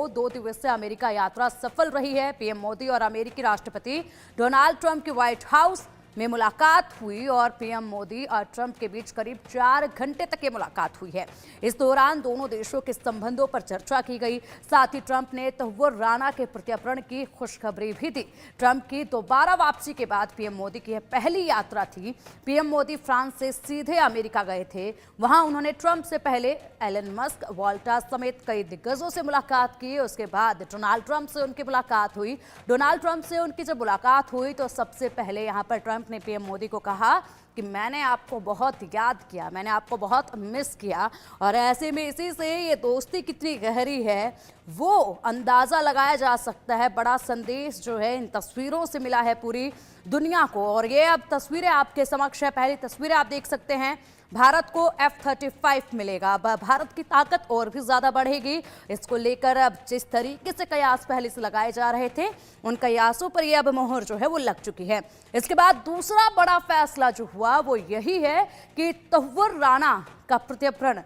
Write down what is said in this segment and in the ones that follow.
को 2 दिवसीय अमेरिका यात्रा सफल रही है। पीएम मोदी और अमेरिकी राष्ट्रपति डोनाल्ड ट्रंप की व्हाइट हाउस में मुलाकात हुई और पीएम मोदी और ट्रंप के बीच करीब 4 घंटे तक ये मुलाकात हुई है। इस दौरान दोनों देशों के संबंधों पर चर्चा की गई। साथ ही ट्रंप ने तहव्वुर राणा के प्रत्यर्पण की खुशखबरी भी दी। ट्रंप की दोबारा वापसी के बाद पीएम मोदी की यह पहली यात्रा थी। पीएम मोदी फ्रांस से सीधे अमेरिका गए थे। वहां उन्होंने ट्रंप से पहले एलन मस्क, वॉल्टा समेत कई दिग्गजों से मुलाकात की। उसके बाद डोनाल्ड ट्रंप से उनकी मुलाकात हुई। डोनाल्ड ट्रंप से उनकी जब मुलाकात हुई तो सबसे पहले यहां पर ट्रंप ने पीएम मोदी को कहा कि मैंने आपको बहुत याद किया, मैंने आपको बहुत मिस किया। और ऐसे में इसी से ये दोस्ती कितनी गहरी है वो अंदाजा लगाया जा सकता है। बड़ा संदेश जो है इन तस्वीरों से मिला है पूरी दुनिया को। और ये अब तस्वीरें आपके समक्ष है। पहली तस्वीरें आप देख सकते हैं। भारत को F-35 मिलेगा। अब भारत की ताकत और भी ज्यादा बढ़ेगी। इसको लेकर अब जिस तरीके से कयास पहले से लगाए जा रहे थे उन कयासों पर यह अब मोहर जो है वो लग चुकी है। इसके बाद दूसरा बड़ा फैसला जो हुआ वो यही है कि तहव्वुर राणा का प्रत्यर्पण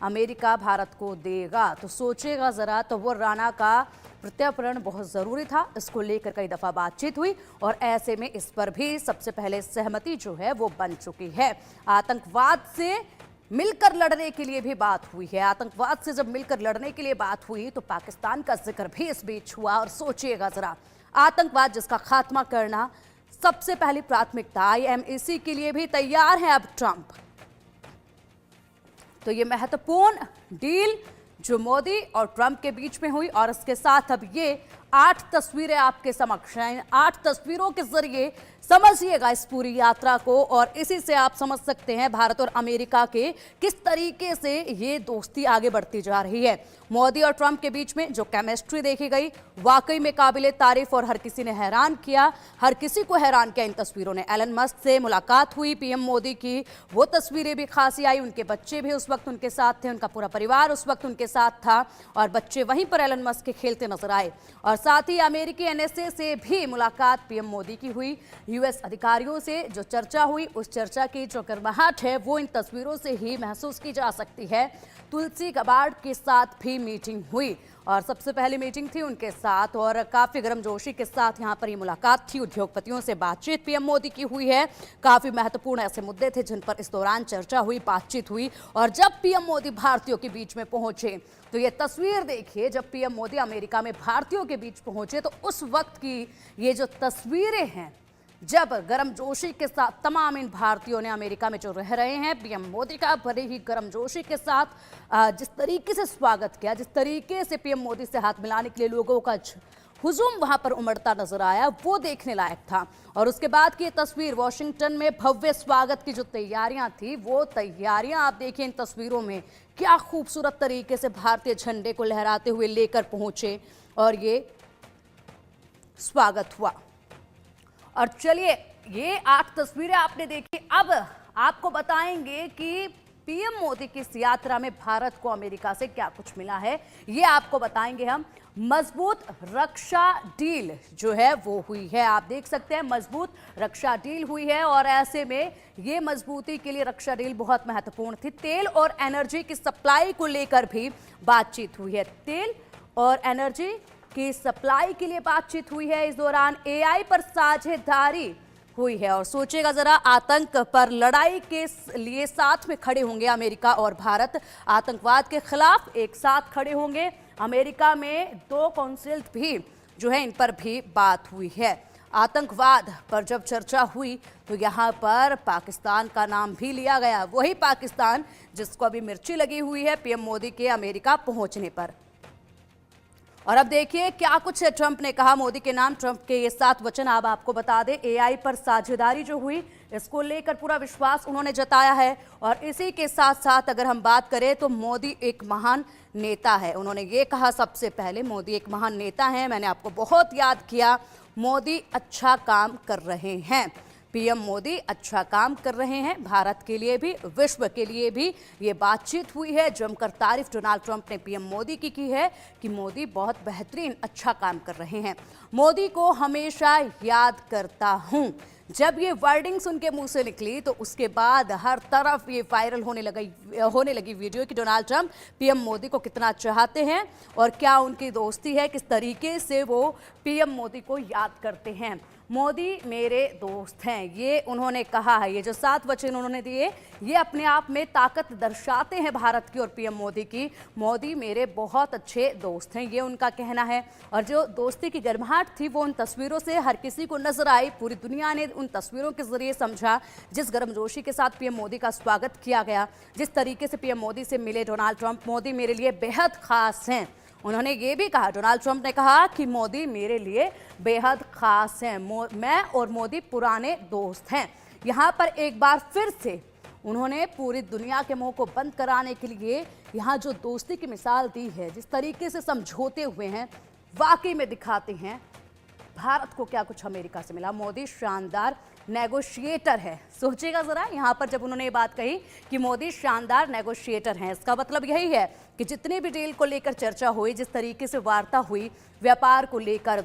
अमेरिका भारत को देगा। तो सोचेगा जरा, तहव्वुर राणा का प्रत्यर्पण बहुत जरूरी था। इसको लेकर कई दफा बातचीत हुई और ऐसे में इस पर भी सबसे पहले सहमति जो है वो बन चुकी है। आतंकवाद से मिलकर लड़ने के लिए भी बात हुई है। आतंकवाद से जब मिलकर लड़ने के लिए बात हुई तो पाकिस्तान का जिक्र भी इस बीच हुआ। और सोचिएगा जरा, आतंकवाद जिसका खात्मा करना सबसे पहली प्राथमिकता, IMEC के लिए भी तैयार है अब ट्रंप। तो ये महत्वपूर्ण डील जो मोदी और ट्रंप के बीच में हुई और इसके साथ अब ये 8 तस्वीरें आपके समक्ष हैं। 8 तस्वीरों के जरिए समझिएगा इस पूरी यात्रा को और इसी से आप समझ सकते हैं भारत और अमेरिका के किस तरीके से ये दोस्ती आगे बढ़ती जा रही है। मोदी और ट्रंप के बीच में जो केमिस्ट्री देखी गई वाकई में काबिले तारीफ और हर किसी ने हैरान किया। हर किसी को हैरान किया इन तस्वीरों ने। एलन मस्क से मुलाकात हुई पीएम मोदी की, वो तस्वीरें भी खासी आई। उनके बच्चे भी उस वक्त उनके साथ थे, उनका पूरा परिवार उस वक्त उनके साथ था और बच्चे वहीं पर एलन मस्क के खेलते नजर आए। और साथ ही अमेरिकी NSA से भी मुलाकात पीएम मोदी की हुई। US अधिकारियों से जो चर्चा हुई उस चर्चा की जो गर्माहट है वो इन तस्वीरों से ही महसूस की जा सकती है। तुलसी गबार्ड के साथ भी मीटिंग हुई और सबसे पहली मीटिंग थी उनके साथ और काफी गर्मजोशी के साथ यहाँ पर ये मुलाकात थी। उद्योगपतियों से बातचीत पीएम मोदी की हुई है। काफी महत्वपूर्ण ऐसे मुद्दे थे जिन पर इस दौरान चर्चा हुई, बातचीत हुई। और जब पीएम मोदी भारतीयों के बीच में पहुंचे तो ये तस्वीर देखिए, जब पीएम मोदी अमेरिका में भारतीयों के बीच पहुंचे तो उस वक्त की ये जो तस्वीरें हैं, जब गर्मजोशी के साथ तमाम इन भारतीयों ने अमेरिका में जो रह रहे हैं पीएम मोदी का बड़े ही गर्मजोशी के साथ जिस तरीके से स्वागत किया, जिस तरीके से पीएम मोदी से हाथ मिलाने के लिए लोगों का हुजूम वहां पर उमड़ता नजर आया, वो देखने लायक था। और उसके बाद की ये तस्वीर वॉशिंगटन में भव्य स्वागत की जो तैयारियां थी वो तैयारियां आप देखिए इन तस्वीरों में, क्या खूबसूरत तरीके से भारतीय झंडे को लहराते हुए लेकर पहुंचे और ये स्वागत हुआ। और चलिए ये 8 तस्वीरें आपने देखी। अब आपको बताएंगे कि पीएम मोदी की इस यात्रा में भारत को अमेरिका से क्या कुछ मिला है, ये आपको बताएंगे हम। मजबूत रक्षा डील जो है वो हुई है। आप देख सकते हैं मजबूत रक्षा डील हुई है और ऐसे में ये मजबूती के लिए रक्षा डील बहुत महत्वपूर्ण थी। तेल और एनर्जी की सप्लाई को लेकर भी बातचीत हुई है। तेल और एनर्जी की सप्लाई के लिए बातचीत हुई है। इस दौरान AI पर साझेदारी हुई है। और सोचेगा जरा, आतंक पर लड़ाई के लिए साथ में खड़े होंगे अमेरिका और भारत। आतंकवाद के खिलाफ एक साथ खड़े होंगे। अमेरिका में 2 कौंसिल भी जो है इन पर भी बात हुई है। आतंकवाद पर जब चर्चा हुई तो यहाँ पर पाकिस्तान का नाम भी लिया गया, वही पाकिस्तान जिसको अभी मिर्ची लगी हुई है पीएम मोदी के अमेरिका पहुंचने पर। और अब देखिए क्या कुछ ट्रंप ने कहा मोदी के नाम। ट्रंप के ये 7 वचन अब आपको बता दें। AI पर साझेदारी जो हुई इसको लेकर पूरा विश्वास उन्होंने जताया है। और इसी के साथ साथ अगर हम बात करें तो मोदी एक महान नेता है। उन्होंने ये कहा सबसे पहले, मोदी एक महान नेता है, मैंने आपको बहुत याद किया, मोदी अच्छा काम कर रहे हैं। पीएम मोदी अच्छा काम कर रहे हैं, भारत के लिए भी विश्व के लिए भी। ये बातचीत हुई है। जमकर तारीफ डोनाल्ड ट्रंप ने पीएम मोदी की है कि मोदी बहुत बेहतरीन अच्छा काम कर रहे हैं। मोदी को हमेशा याद करता हूं। जब ये वर्डिंग्स उनके मुंह से निकली तो उसके बाद हर तरफ ये वायरल होने लगी वीडियो कि डोनाल्ड ट्रंप पीएम मोदी को कितना चाहते हैं और क्या उनकी दोस्ती है, किस तरीके से वो पीएम मोदी को याद करते हैं। मोदी मेरे दोस्त हैं, ये उन्होंने कहा है। ये जो 7 वचन उन्होंने दिए, ये अपने आप में ताकत दर्शाते हैं भारत की और पीएम मोदी की। मोदी मेरे बहुत अच्छे दोस्त हैं, ये उनका कहना है। और जो दोस्ती की गर्माहट थी वो उन तस्वीरों से हर किसी को नजर आई। पूरी दुनिया ने उन तस्वीरों के जरिए समझा जिस गर्मजोशी के साथ पीएम मोदी का स्वागत किया गया, जिस तरीके से पीएम मोदी से मिले डोनाल्ड ट्रंप। मोदी मेरे लिए बेहद खास हैं। उन्होंने ये भी कहा, डोनाल्ड ट्रंप ने कहा कि मोदी मेरे लिए बेहद खास हैं। मैं और मोदी पुराने दोस्त हैं। यहाँ पर एक बार फिर से उन्होंने पूरी दुनिया के मुंह को बंद कराने के लिए यहाँ जो दोस्ती की मिसाल दी है, जिस तरीके से समझौते हुए हैं, वाकई में दिखाते हैं भारत को क्या कुछ अमेरिका से मिला। मोदी शानदार नेगोशिएटर है। सोचिएगा जरा, यहाँ पर जब उन्होंने ये बात कही कि मोदी शानदार नेगोशिएटर हैं, इसका मतलब यही है कि जितने भी डील को लेकर चर्चा हुई, जिस तरीके से वार्ता हुई, व्यापार को लेकर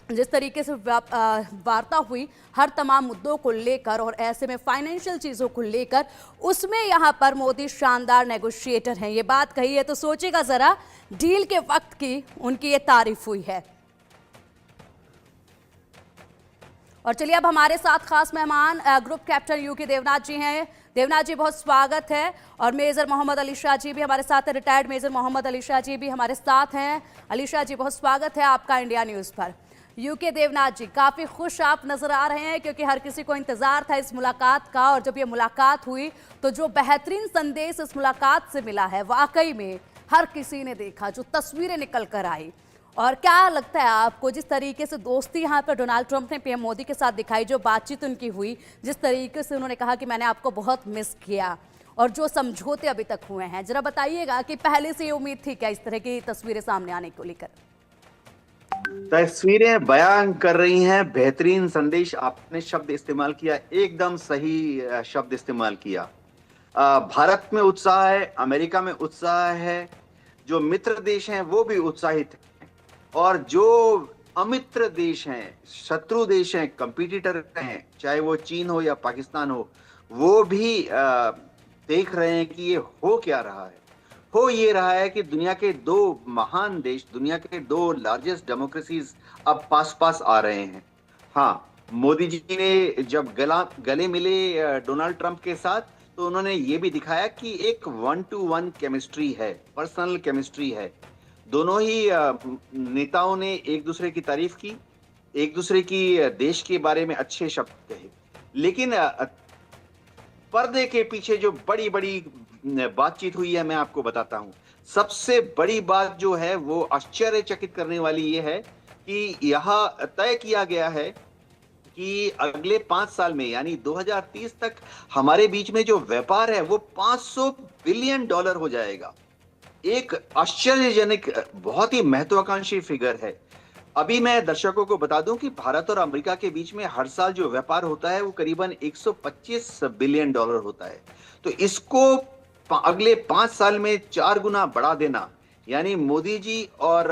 जिस तरीके से वार्ता हुई, हर तमाम मुद्दों को लेकर और ऐसे में फाइनेंशियल चीज़ों को लेकर, उसमें यहाँ पर मोदी शानदार नेगोशिएटर हैं, ये बात कही है। तो सोचिएगा ज़रा, डील के वक्त की उनकी ये तारीफ हुई है। और चलिए अब हमारे साथ खास मेहमान ग्रुप कैप्टन यूके देवनाथ जी हैं। देवनाथ जी, बहुत स्वागत है। और मेजर मोहम्मद अली शाह जी भी हमारे साथ हैं, रिटायर्ड मेजर मोहम्मद अली शाह जी भी हमारे साथ हैं। अली शाह जी, बहुत स्वागत है आपका इंडिया न्यूज़ पर। यूके देवनाथ जी, काफ़ी खुश आप नजर आ रहे हैं क्योंकि हर किसी को इंतजार था इस मुलाकात का, और जब ये मुलाकात हुई तो जो बेहतरीन संदेश इस मुलाकात से मिला है, वाकई में हर किसी ने देखा, जो तस्वीरें निकल कर आई। और क्या लगता है आपको, जिस तरीके से दोस्ती यहाँ पर डोनाल्ड ट्रंप ने पीएम मोदी के साथ दिखाई, जो बातचीत उनकी हुई, जिस तरीके से उन्होंने कहा कि मैंने आपको बहुत मिस किया, और जो समझौते अभी तक हुए हैं, जरा बताइएगा कि पहले से ये उम्मीद थी क्या इस तरह की तस्वीरें सामने आने को लेकर? तस्वीरें बयान कर रही हैं बेहतरीन संदेश। आपने शब्द इस्तेमाल किया, एकदम सही शब्द इस्तेमाल किया। भारत में उत्साह है, अमेरिका में उत्साह है, जो मित्र देश हैं वो भी उत्साहित हैं, और जो अमित्र देश हैं, शत्रु देश हैं, कंपटीटर हैं, चाहे वो चीन हो या पाकिस्तान हो, वो भी देख रहे हैं कि ये हो क्या रहा है। हो ये रहा है कि दुनिया के 2 महान देश, दुनिया के 2 लार्जेस्ट डेमोक्रेसीज अब पास पास आ रहे हैं। हाँ, मोदी जी ने जब गले मिले डोनाल्ड ट्रंप के साथ, तो उन्होंने ये भी दिखाया कि एक 1-to-1 केमिस्ट्री है, पर्सनल केमिस्ट्री है। दोनों ही नेताओं ने एक दूसरे की तारीफ की, एक दूसरे की देश के बारे में अच्छे शब्द कहे। लेकिन पर्दे के पीछे जो बड़ी बड़ी बातचीत हुई है, मैं आपको बताता हूं। सबसे बड़ी बात जो है वो आश्चर्यचकित करने वाली ये है कि यह तय किया गया है कि अगले 5 साल में, यानी 2030 तक, हमारे बीच में जो व्यापार है वो $500 बिलियन हो जाएगा। एक आश्चर्यजनक, बहुत ही महत्वाकांक्षी फिगर है। अभी मैं दर्शकों को बता दूं कि भारत और अमेरिका के बीच में हर साल जो व्यापार होता है वो करीबन $125 बिलियन होता है। तो इसको अगले 5 साल में 4 गुना बढ़ा देना, यानी मोदी जी और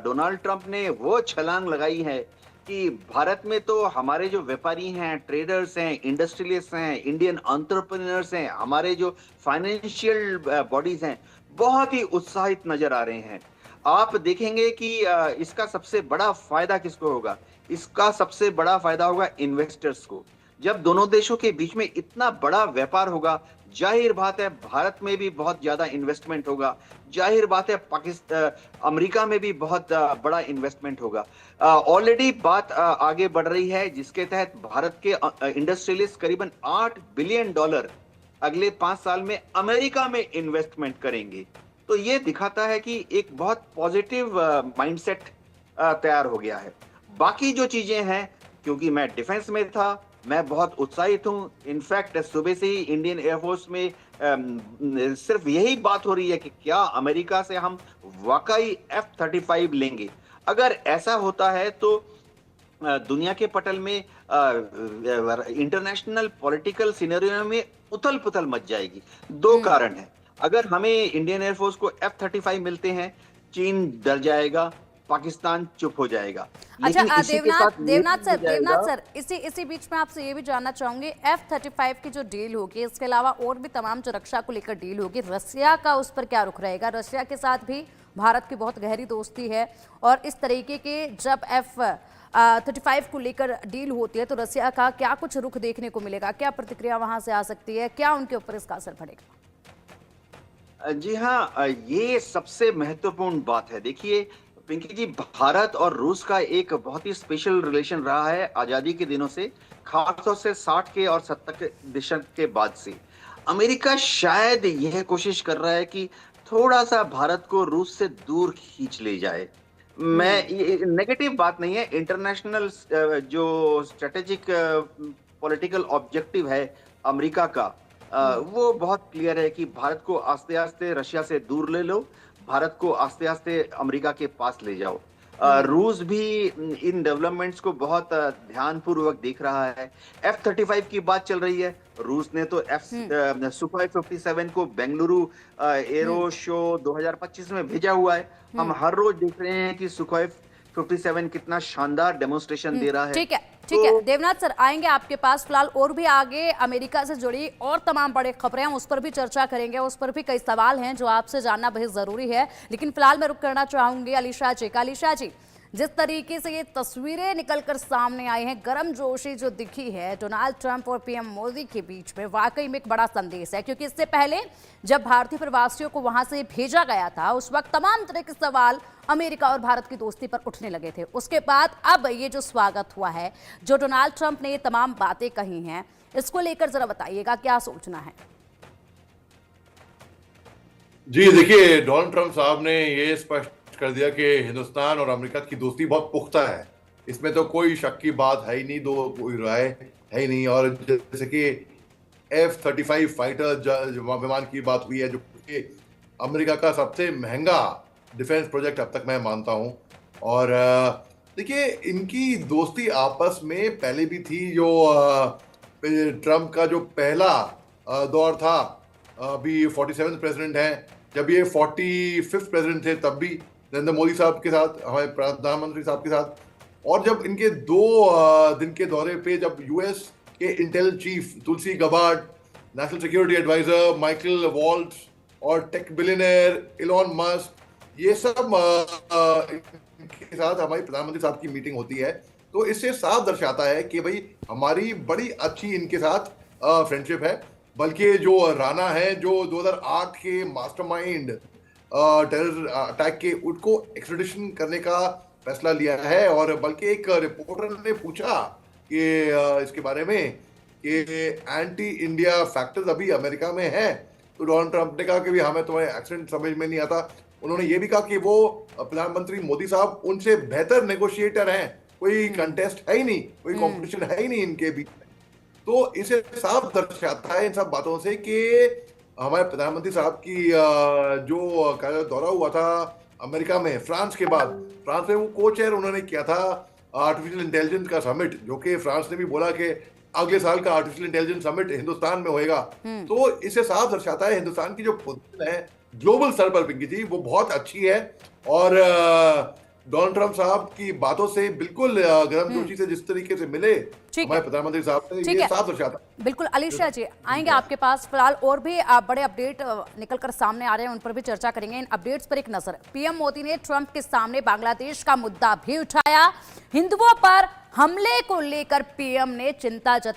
डोनाल्ड ट्रंप ने वो छलांग लगाई है कि भारत में तो हमारे जो व्यापारी हैं, ट्रेडर्स हैं, इंडस्ट्रियलिस्ट हैं, इंडियन एंटरप्रेन्योर्स हैं, हमारे जो फाइनेंशियल बॉडीज हैं, बहुत ही उत्साहित नजर आ रहे हैं। आप देखेंगे कि इसका सबसे बड़ा फायदा किसको होगा? इसका सबसे बड़ा फायदा होगा इन्वेस्टर्स को। जब दोनों देशों के बीच में इतना बड़ा व्यापार होगा, जाहिर बात है भारत में भी बहुत ज्यादा इन्वेस्टमेंट होगा, जाहिर बात है अमेरिका में भी बहुत बड़ा इन्वेस्टमेंट होगा। ऑलरेडी बात आगे बढ़ रही है जिसके तहत भारत के इंडस्ट्रियलिस्ट करीबन $8 बिलियन अगले 5 साल में अमेरिका में इन्वेस्टमेंट करेंगे। तो ये दिखाता है कि एक बहुत पॉजिटिव माइंडसेट तैयार हो गया है। बाकी जो चीजें हैं, क्योंकि मैं डिफेंस में था, मैं बहुत उत्साहित हूं। इनफैक्ट सुबह से ही इंडियन एयरफोर्स में सिर्फ यही बात हो रही है कि क्या अमेरिका से हम वाकई F-35 लेंगे। अगर ऐसा होता है तो दुनिया के पटल में इंटरनेशनल पॉलिटिकल सिनेरियो में उथल पुथल मच जाएगी। 2 कारण है। अगर हमें इंडियन एयरफोर्स को F-35 मिलते हैं, चीन डर जाएगा, पाकिस्तान चुप हो जाएगा। अच्छा लेकिन इसी के साथ ये देवनाथ भी सर, हो जाएगा। इसी बीच में आपसे ये भी जानना चाहूंगी, F-35 की जो डील होगी, इसके अलावा और भी तमाम जो रक्षा को लेकर डील होगी, रशिया का उस पर क्या रुख रहेगा? रशिया के साथ भी भारत की बहुत गहरी दोस्ती है और इस तरीके के जब F-35 को लेकर डील होती है तो रशिया का क्या कुछ रुख देखने को मिलेगा? क्या प्रतिक्रिया वहां से आ सकती है? क्या उनके ऊपर इसका असर पड़ेगा? जी हाँ, ये सबसे महत्वपूर्ण बात है। देखिए पिंकी जी, भारत और रूस का एक बहुत ही स्पेशल रिलेशन रहा है आजादी के दिनों से, खासतौर से 60 के और 70 के दशक के बाद से। अमेरिका शायद यह कोशिश कर रहा है कि थोड़ा सा भारत को रूस से दूर खींच ले जाए। मैं ये नेगेटिव बात नहीं है, इंटरनेशनल जो स्ट्रेटेजिक पॉलिटिकल ऑब्जेक्टिव है अमेरिका का, वो बहुत क्लियर है कि भारत को आस्ते आस्ते रशिया से दूर ले लो, भारत को आस्ते आस्ते अमेरिका के पास ले जाओ। रूस भी इन डेवलपमेंट्स को बहुत ध्यानपूर्वक देख रहा है। F-35 की बात चल रही है, रूस ने तो सुखोई 57 को बेंगलुरु एरो शो 2025 में भेजा हुआ है। हम हर रोज देख रहे हैं कि सुखोई 57 कितना शानदार डेमोन्स्ट्रेशन दे रहा है। ठीक है, ठीक तो है देवनाथ सर, आएंगे आपके पास। फिलहाल और भी आगे अमेरिका से जुड़ी और तमाम बड़े खबरें हैं, उस पर भी चर्चा करेंगे, उस पर भी कई सवाल हैं जो आपसे जानना बेहद जरूरी है। लेकिन फिलहाल मैं रुक करना चाहूंगी अलीशा जी का। अलीशा जी, जिस तरीके से ये तस्वीरें निकलकर सामने आई हैं, गर्मजोशी जो दिखी है डोनाल्ड ट्रंप और पीएम मोदी के बीच में, वाकई में एक बड़ा संदेश है। क्योंकि इससे पहले जब भारतीय प्रवासियों को वहां से भेजा गया था उस वक्त तमाम तरह के सवाल अमेरिका और भारत की दोस्ती पर उठने लगे थे। उसके बाद अब ये जो स्वागत हुआ है, जो डोनाल्ड ट्रंप ने ये तमाम बातें कही हैं, इसको लेकर जरा बताइएगा क्या सोचना है? जी देखिए, डोनाल्ड ट्रंप साहब ने ये स्पष्ट कर दिया कि हिंदुस्तान और अमेरिका की दोस्ती बहुत पुख्ता है। इसमें तो कोई शक की बात है ही नहीं, दो कोई राय है ही नहीं। और जैसे कि F-35 फाइटर विमान की बात हुई है, जो कि अमेरिका का सबसे महंगा डिफेंस प्रोजेक्ट अब तक मैं मानता हूं। और देखिए, इनकी दोस्ती आपस में पहले भी थी। जो ट्रंप का जो पहला दौर था, अभी 47th प्रेसिडेंट हैं, जब ये 45th प्रेसिडेंट थे तब भी नरेंद्र मोदी साहब के साथ, हमारे प्रधानमंत्री साहब के साथ। और जब इनके 2 दिन के दौरे पे जब यूएस के intel chief Tulsi Gabbard, national security adviser Michael Waltz और टेक बिलियनर इलॉन मस्क, ये सब के साथ हमारी प्रधानमंत्री साहब की मीटिंग होती है, तो इससे साफ दर्शाता है कि भाई हमारी बड़ी अच्छी इनके साथ फ्रेंडशिप है। बल्कि जो राणा है, जो 2008 के मास्टरमाइंड टेरर अटैक के, उनको एक्सट्रेडिशन करने का फैसला लिया है। और बल्कि एक रिपोर्टर ने पूछा कि इसके बारे में कि एंटी इंडिया फैक्टर्स अभी अमेरिका में हैं, तो डोनाल्ड ट्रंप ने कहा कि हमें तुम्हारे एक्सेंट समझ में नहीं आता। उन्होंने ये भी कहा कि वो प्रधानमंत्री मोदी साहब उनसे बेहतर नेगोशिएटर हैं, कोई कंटेस्ट है ही नहीं, कोई कंपटीशन है ही नहीं इनके बीच में। तो इसे साफ दर्शाता है इन सब बातों से कि हमारे प्रधानमंत्री साहब की जो दौरा हुआ था अमेरिका में, फ्रांस के बाद, फ्रांस में वो को चेयर उन्होंने किया था आर्टिफिशियल इंटेलिजेंस का समिट, जो कि फ्रांस ने भी बोला कि अगले साल का आर्टिफिशियल इंटेलिजेंस समिट हिंदुस्तान में होएगा। तो इसे साफ दर्शाता है हिंदुस्तान की जो पोजीशन है ग्लोबल स्तर पर, पिंकी जी, वो बहुत अच्छी है। और डोनाल्ड ट्रंप साहब की बातों से बिल्कुल गर्मजोशी से जिस तरीके से मिले हमारे प्रधानमंत्री साहब से, ये साफ दर्शाता है। बिल्कुल अलीशा जी, आएंगे आपके पास। फिलहाल और भी बड़े अपडेट निकलकर सामने आ रहे हैं, उन पर भी चर्चा करेंगे। इन अपडेट्स पर एक नजर। पीएम मोदी ने ट्रंप के सामने बांग्लादेश का मुद्दा भी उठाया। हिंदुओं पर हमले को लेकर पीएम ने चिंता जताई।